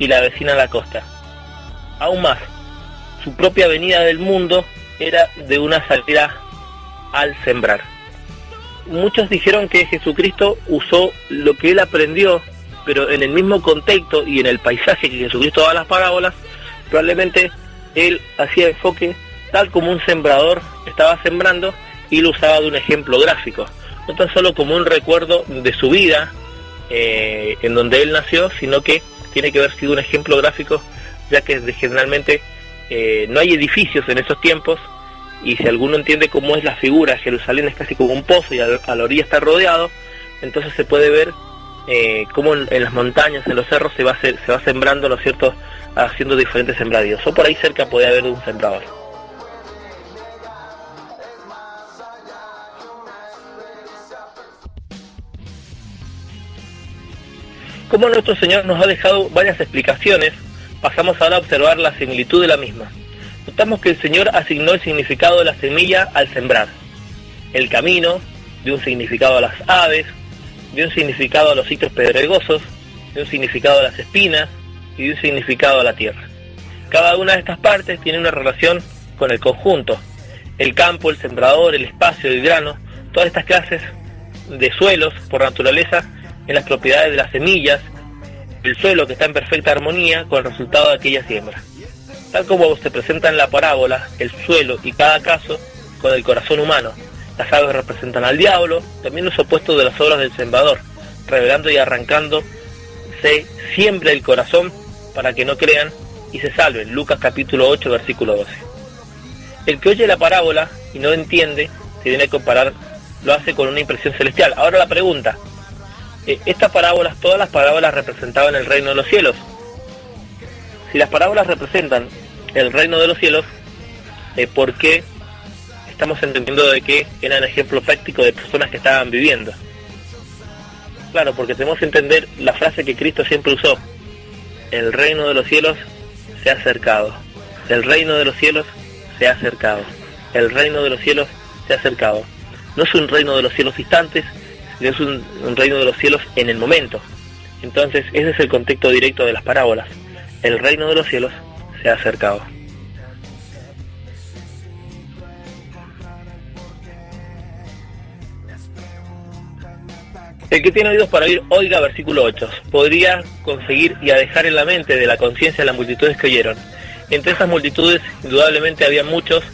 y la vecina a la costa. Aún más, su propia venida del mundo era de una salida al sembrar. Muchos dijeron que Jesucristo usó lo que él aprendió, pero en el mismo contexto y en el paisaje que Jesucristo da las parábolas, probablemente él hacía enfoque tal como un sembrador estaba sembrando y lo usaba de un ejemplo gráfico, no tan solo como un recuerdo de su vida en donde él nació, sino que tiene que haber sido un ejemplo gráfico, ya que generalmente no hay edificios en esos tiempos, y si alguno entiende cómo es la figura, Jerusalén es casi como un pozo y a la orilla está rodeado, entonces se puede ver cómo en las montañas, en los cerros se va sembrando, ¿no es cierto?, haciendo diferentes sembradíos, o por ahí cerca puede haber un sembrador. Como nuestro Señor nos ha dejado varias explicaciones, pasamos ahora a observar la similitud de la misma. Notamos que el Señor asignó el significado de la semilla al sembrar, el camino de un significado a las aves, de un significado a los sitios pedregosos, de un significado a las espinas y de un significado a la tierra. Cada una de estas partes tiene una relación con el conjunto, el campo, el sembrador, el espacio, el grano, todas estas clases de suelos por naturaleza en las propiedades de las semillas, el suelo que está en perfecta armonía con el resultado de aquella siembra. Tal como se presenta en la parábola, el suelo y cada caso con el corazón humano. Las aves representan al diablo, también los opuestos de las obras del sembrador, revelando y arrancándose siempre el corazón para que no crean y se salven. Lucas capítulo 8, versículo 12. El que oye la parábola y no entiende, se viene a comparar, lo hace con una impresión celestial. Ahora la pregunta, estas parábolas, todas las parábolas representaban el reino de los cielos. Si las parábolas representan el reino de los cielos, ¿por qué estamos entendiendo de que eran ejemplos prácticos de personas que estaban viviendo? Claro, porque tenemos que entender la frase que Cristo siempre usó: el reino de los cielos se ha acercado, el reino de los cielos se ha acercado, el reino de los cielos se ha acercado. No es un reino de los cielos distantes, sino es un reino de los cielos en el momento. Entonces ese es el contexto directo de las parábolas: el reino de los cielos se ha acercado. El que tiene oídos para oír, oiga, versículo 8. Podría conseguir y a dejar en la mente de la conciencia las multitudes que oyeron. Entre esas multitudes, indudablemente había muchos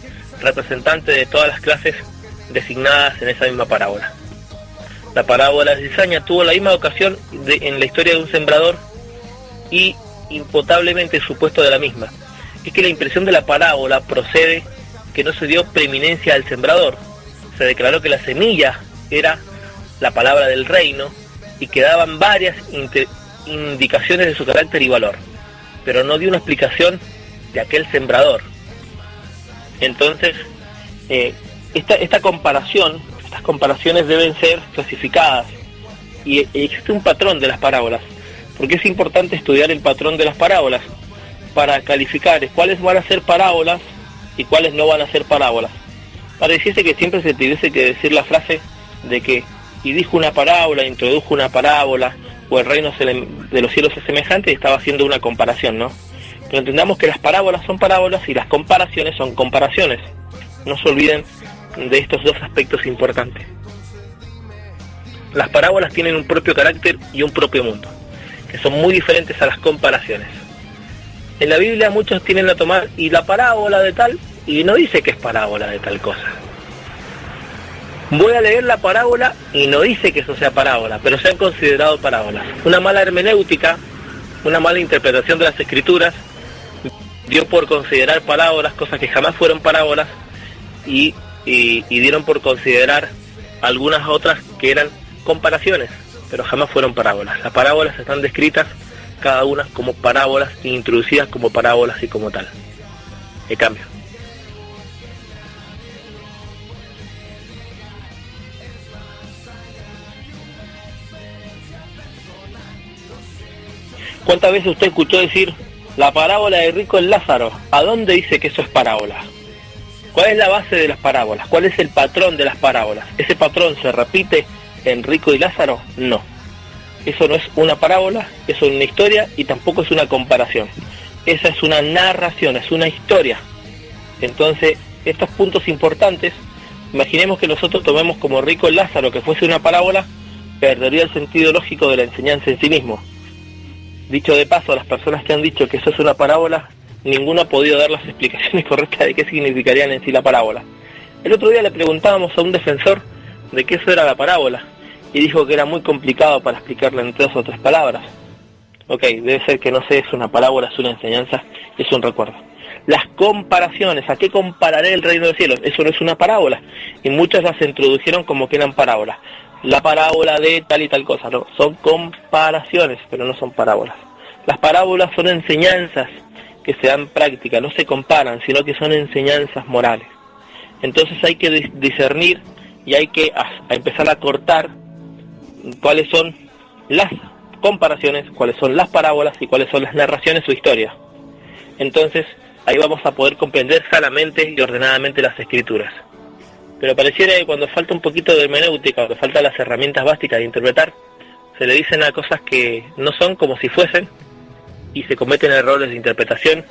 representantes de todas las clases designadas en esa misma parábola. La parábola de cizaña tuvo la misma ocasión en la historia de un sembrador y impotablemente supuesto de la misma. Es que la impresión de la parábola procede que no se dio preeminencia al sembrador. Se declaró que la semilla era la palabra del reino y que daban varias indicaciones de su carácter y valor, pero no dio una explicación de aquel sembrador. Entonces, estas comparaciones deben ser clasificadas y existe un patrón de las parábolas, porque es importante estudiar el patrón de las parábolas para calificar cuáles van a ser parábolas y cuáles no van a ser parábolas. Pareciese que siempre se tuviese que decir la frase de que y dijo una parábola, introdujo una parábola, o el reino de los cielos es semejante, y estaba haciendo una comparación, ¿no? Pero entendamos que las parábolas son parábolas y las comparaciones son comparaciones. No se olviden de estos dos aspectos importantes. Las parábolas tienen un propio carácter y un propio mundo, que son muy diferentes a las comparaciones. En la Biblia muchos tienen a tomar y la parábola de tal, y no dice que es parábola de tal cosa. Voy a leer la parábola y no dice que eso sea parábola, pero se han considerado parábolas. Una mala hermenéutica, una mala interpretación de las escrituras, dio por considerar parábolas cosas que jamás fueron parábolas y dieron por considerar algunas otras que eran comparaciones, pero jamás fueron parábolas. Las parábolas están descritas cada una como parábolas e introducidas como parábolas y como tal. El cambio. ¿Cuántas veces usted escuchó decir la parábola de rico en Lázaro? ¿A dónde dice que eso es parábola? ¿Cuál es la base de las parábolas? ¿Cuál es el patrón de las parábolas? ¿Ese patrón se repite en Rico y Lázaro? No. Eso no es una parábola, eso es una historia y tampoco es una comparación. Esa es una narración, es una historia. Entonces, estos puntos importantes, imaginemos que nosotros tomemos como rico Lázaro que fuese una parábola, perdería el sentido lógico de la enseñanza en sí mismo. Dicho de paso, a las personas que han dicho que eso es una parábola, ninguno ha podido dar las explicaciones correctas de qué significarían en sí la parábola. El otro día le preguntábamos a un defensor de qué eso era la parábola, y dijo que era muy complicado para explicarla en 2 o 3 palabras. Ok, debe ser que no sé, es una parábola, es una enseñanza, es un recuerdo. Las comparaciones, ¿a qué compararé el reino de los cielos? Eso no es una parábola, y muchos las introdujeron como que eran parábolas. La parábola de tal y tal cosa, no, son comparaciones, pero no son parábolas. Las parábolas son enseñanzas que se dan práctica, no se comparan, sino que son enseñanzas morales. Entonces hay que discernir y hay que empezar a cortar cuáles son las comparaciones, cuáles son las parábolas y cuáles son las narraciones o historias. Entonces ahí vamos a poder comprender sanamente y ordenadamente las escrituras. Pero pareciera que cuando falta un poquito de hermenéutica, cuando faltan las herramientas básicas de interpretar, se le dicen a cosas que no son como si fuesen, y se cometen errores de interpretación,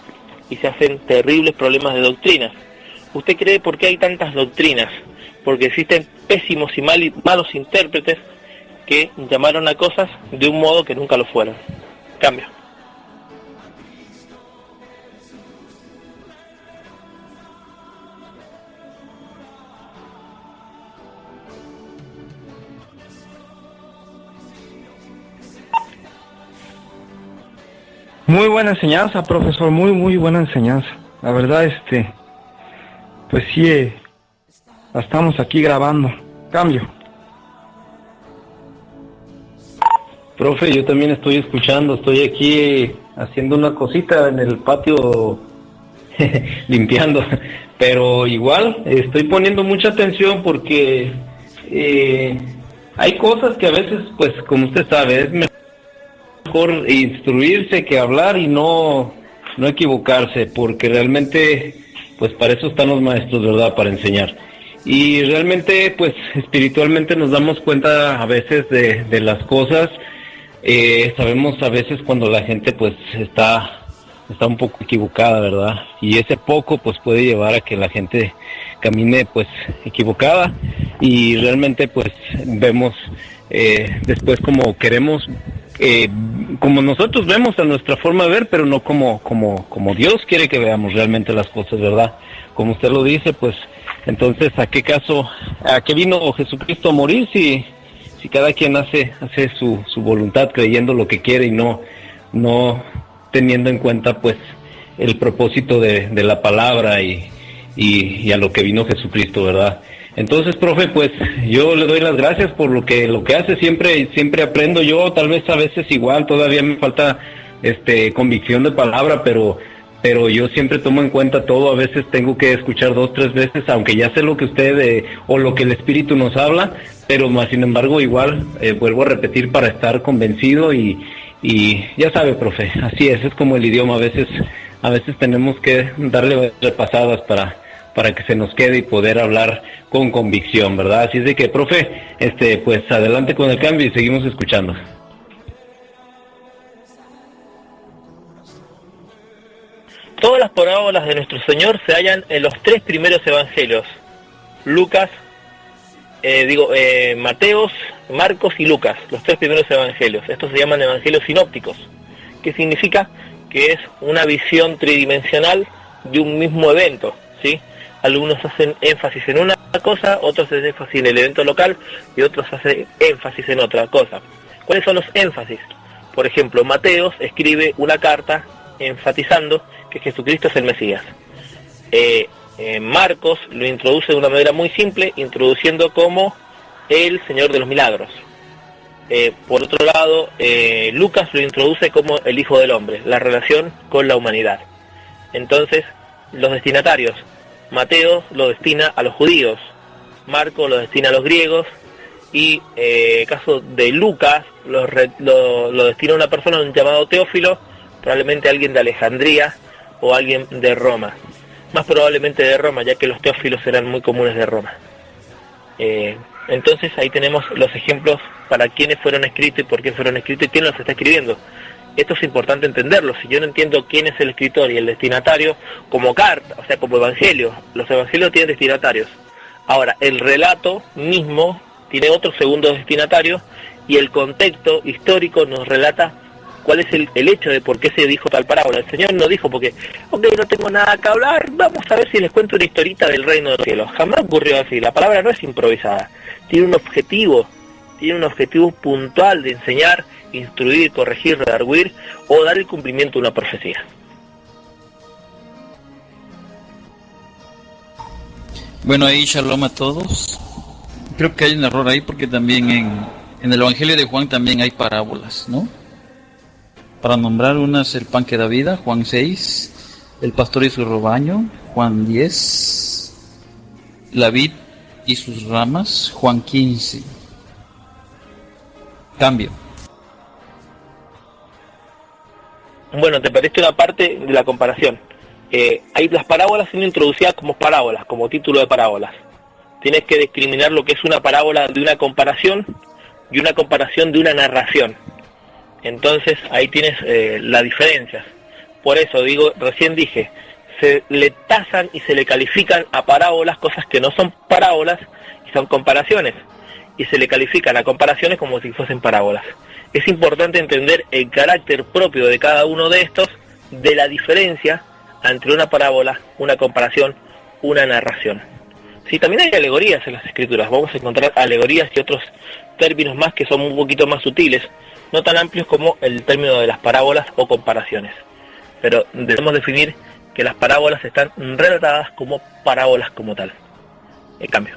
y se hacen terribles problemas de doctrinas. ¿Usted cree por qué hay tantas doctrinas? Porque existen pésimos y malos intérpretes que llamaron a cosas de un modo que nunca lo fueron. Cambio. Muy buena enseñanza, profesor, muy buena enseñanza. La verdad, pues sí, la estamos aquí grabando. Cambio. Profe, yo también estoy escuchando, estoy aquí haciendo una cosita en el patio, limpiando, pero igual estoy poniendo mucha atención porque hay cosas que a veces, pues como usted sabe, es mejor instruirse que hablar y no equivocarse, porque realmente, pues para eso están los maestros, ¿verdad? Para enseñar. Y realmente, pues espiritualmente nos damos cuenta a veces de las cosas. Sabemos a veces cuando la gente pues está un poco equivocada, ¿verdad? Y ese poco pues puede llevar a que la gente camine pues equivocada, y realmente pues vemos después como queremos, como nosotros vemos a nuestra forma de ver, pero no como Dios quiere que veamos realmente las cosas, ¿verdad? Como usted lo dice, pues entonces ¿a qué vino Jesucristo a morir si cada quien hace su voluntad creyendo lo que quiere y no teniendo en cuenta pues el propósito de la palabra y a lo que vino Jesucristo, ¿verdad? Entonces, profe, pues yo le doy las gracias por lo que hace, siempre aprendo yo, tal vez a veces igual todavía me falta convicción de palabra, pero yo siempre tomo en cuenta todo. A veces tengo que escuchar 2, 3 veces, aunque ya sé lo que usted o lo que el Espíritu nos habla, pero más sin embargo igual vuelvo a repetir para estar convencido y ya sabe, profe, así es como el idioma, a veces tenemos que darle repasadas para que se nos quede y poder hablar con convicción, ¿verdad? Así es de que, profe, pues adelante con el cambio y seguimos escuchando. Todas las parábolas de nuestro Señor se hallan en los 3 primeros evangelios: Lucas, Mateos, Marcos y Lucas, los 3 primeros evangelios. Estos se llaman evangelios sinópticos, que significa que es una visión tridimensional de un mismo evento, ¿sí? Algunos hacen énfasis en una cosa, otros hacen énfasis en el evento local y otros hacen énfasis en otra cosa. ¿Cuáles son los énfasis? Por ejemplo, Mateos escribe una carta enfatizando que Jesucristo es el Mesías. Marcos lo introduce de una manera muy simple, introduciendo como el Señor de los Milagros. Por otro lado, Lucas lo introduce como el Hijo del Hombre, la relación con la humanidad. Entonces, los destinatarios: Mateo lo destina a los judíos, Marcos lo destina a los griegos, y caso de Lucas lo destina a una persona llamado Teófilo, probablemente alguien de Alejandría o alguien de Roma, más probablemente de Roma, ya que los teófilos eran muy comunes de Roma. Entonces ahí tenemos los ejemplos para quiénes fueron escritos y por qué fueron escritos y quién los está escribiendo. Esto es importante entenderlo. Si yo no entiendo quién es el escritor y el destinatario, como carta, o sea, como evangelio, los evangelios tienen destinatarios. Ahora, el relato mismo tiene otro segundo destinatario y el contexto histórico nos relata cuál es el hecho de por qué se dijo tal parábola. El Señor no dijo porque, ok, no tengo nada que hablar, vamos a ver si les cuento una historita del reino de los cielos. Jamás ocurrió así. La palabra no es improvisada. Tiene un objetivo puntual de enseñar, instruir, corregir, redarguir o dar el cumplimiento a una profecía. Bueno, ahí shalom a todos. Creo que hay un error ahí porque también en el Evangelio de Juan también hay parábolas, ¿no? Para nombrar unas, el pan que da vida, Juan 6, el pastor y su rebaño, Juan 10, la vid y sus ramas, Juan 15. Cambio. Bueno, te perdiste una parte de la comparación. Hay las parábolas siendo introducidas como parábolas, como título de parábolas. Tienes que discriminar lo que es una parábola de una comparación y una comparación de una narración. Entonces ahí tienes la diferencia. Por eso digo, recién dije, se le tasan y se le califican a parábolas cosas que no son parábolas y son comparaciones. Y se le califican a comparaciones como si fuesen parábolas. Es importante entender el carácter propio de cada uno de estos, de la diferencia entre una parábola, una comparación, una narración. Sí, también hay alegorías en las escrituras. Vamos a encontrar alegorías y otros términos más que son un poquito más sutiles, no tan amplios como el término de las parábolas o comparaciones. Pero debemos definir que las parábolas están relatadas como parábolas como tal. En cambio.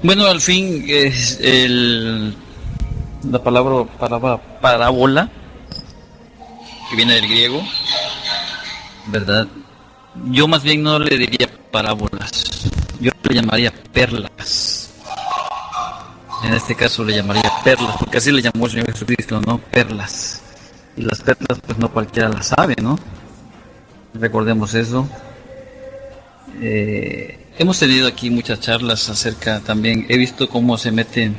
Bueno, al fin es la palabra parábola, que viene del griego, ¿verdad? Yo más bien no le diría parábolas, yo le llamaría perlas. En este caso le llamaría perlas, porque así le llamó el Señor Jesucristo, ¿no? Perlas. Y las perlas pues no cualquiera las sabe, ¿no? Recordemos eso. Hemos tenido aquí muchas charlas acerca también, he visto cómo se meten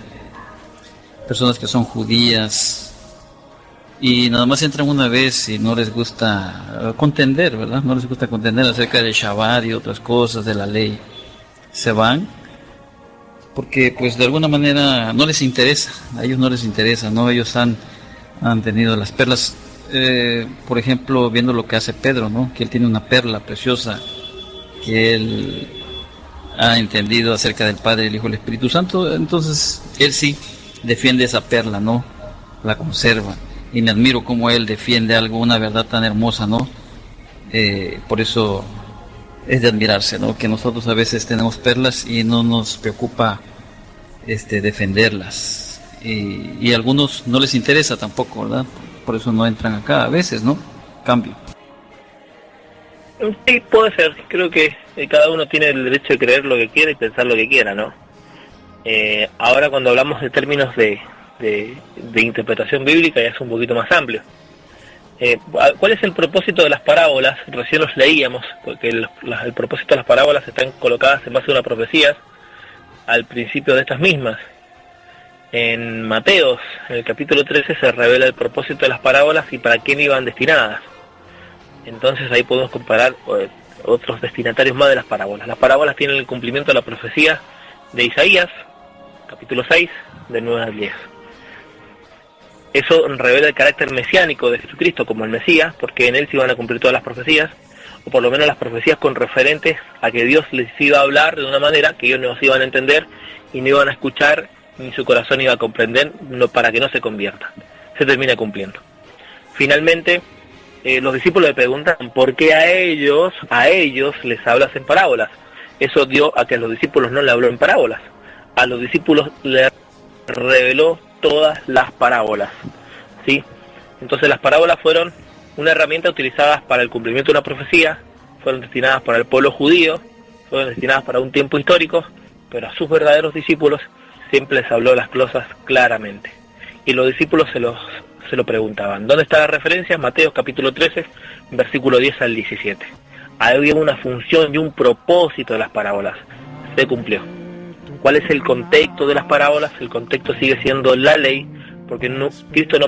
personas que son judías y nada más entran una vez y no les gusta contender, ¿verdad? No les gusta contender acerca del Shabbat y otras cosas de la ley. Se van porque pues de alguna manera no les interesa, a ellos no les interesa, ¿no? Ellos han tenido las perlas, por ejemplo, viendo lo que hace Pedro, ¿no? Que él tiene una perla preciosa que él ha entendido acerca del Padre, el Hijo y el Espíritu Santo. Entonces él sí defiende esa perla, ¿no? La conserva, y me admiro cómo él defiende algo, una verdad tan hermosa, ¿no? Por eso es de admirarse, ¿no? Que nosotros a veces tenemos perlas y no nos preocupa defenderlas, y a algunos no les interesa tampoco, ¿verdad? Por eso no entran acá a veces, ¿no? Cambio. Sí, puede ser. Creo que cada uno tiene el derecho de creer lo que quiera y pensar lo que quiera, ¿no? Ahora cuando hablamos de términos de interpretación bíblica ya es un poquito más amplio. ¿Cuál es el propósito de las parábolas? Recién los leíamos, porque el propósito de las parábolas están colocadas en base a una profecía al principio de estas mismas. En Mateos, en el capítulo 13, se revela el propósito de las parábolas y para quién iban destinadas. Entonces ahí podemos comparar otros destinatarios más de las parábolas. Las parábolas tienen el cumplimiento de la profecía de Isaías, capítulo 6, del 9 al 10. Eso revela el carácter mesiánico de Jesucristo como el Mesías, porque en él se iban a cumplir todas las profecías, o por lo menos las profecías con referentes a que Dios les iba a hablar de una manera que ellos no se iban a entender y no iban a escuchar, ni su corazón iba a comprender, para que no se conviertan. Se termina cumpliendo. Finalmente, los discípulos le preguntan por qué a ellos les hablas en parábolas. Eso dio a que a los discípulos no le habló en parábolas. A los discípulos le reveló todas las parábolas, ¿sí? Entonces las parábolas fueron una herramienta utilizada para el cumplimiento de una profecía, fueron destinadas para el pueblo judío, fueron destinadas para un tiempo histórico, pero a sus verdaderos discípulos siempre les habló las cosas claramente. Y los discípulos se lo preguntaban. ¿Dónde está la referencia? Mateo capítulo 13, versículo 10 al 17. Había una función y un propósito de las parábolas. Se cumplió. ¿Cuál es el contexto de las parábolas? El contexto sigue siendo la ley, porque Cristo no